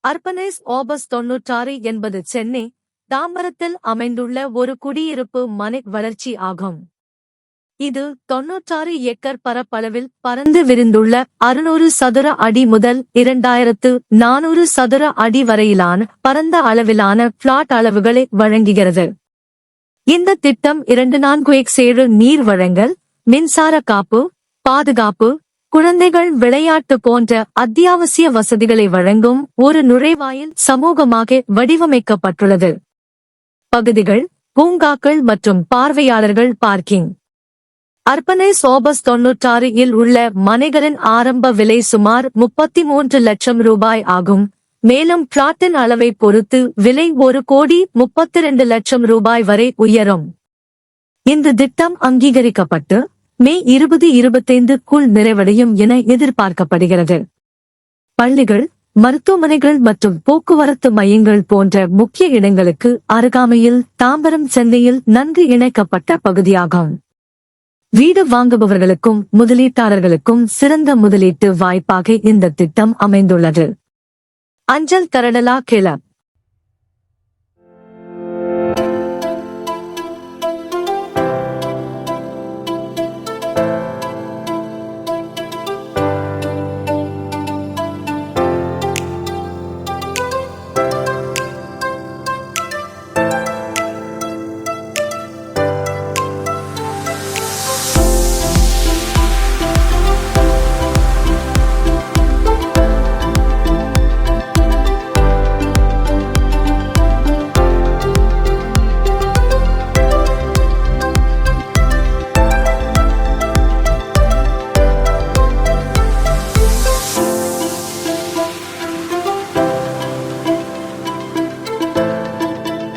Urbanise Abbas 96 என்பது சென்னை, தாம்பரத்தில் அமைந்துள்ள ஒரு குடியிருப்பு மனை வளர்ச்சி ஆகும். இது 96 ஏக்கர் பரப்பளவில் பரந்து விரிந்துள்ள 600 சதுர அடி முதல் 2400 சதுர அடி வரையிலான பரந்த அளவிலான பிளாட் அளவுகளை வழங்குகிறது. இந்த திட்டம் 24x7 நீர் வழங்கல், மின்சார காப்பு, பாதுகாப்பு, குழந்தைகள் விளையாட்டு போன்ற அத்தியாவசிய வசதிகளை வழங்கும் ஒரு நுழைவாயில் சமூகமாக வடிவமைக்கப்பட்டுள்ளது. பகுதிகள், பூங்காக்கள் மற்றும் பார்வையாளர்கள் பார்க்கிங். அர்பனைஸ் ஆபஸ் 96 இல் உள்ள மனைகளின் ஆரம்ப விலை சுமார் 33 லட்சம் ரூபாய் ஆகும். மேலும் பிளாட்டின் அளவை பொறுத்து விலை 1,32 லட்சம் ரூபாய் வரை உயரும். இந்த திட்டம் அங்கீகரிக்கப்பட்டு மே 2025க்குள் நிறைவடையும் என எதிர்பார்க்கப்படுகிறது. பள்ளிகள், மருத்துவமனைகள் மற்றும் போக்குவரத்து மையங்கள் போன்ற முக்கிய இடங்களுக்கு அருகாமையில் தாம்பரம் சென்னையில் நன்கு இணைக்கப்பட்ட பகுதியாகும். வீடு வாங்குபவர்களுக்கும் முதலீட்டாளர்களுக்கும் சிறந்த முதலீட்டு வாய்ப்பாக இந்த திட்டம் அமைந்துள்ளது. அஞ்சல் கரடலா கிளப்.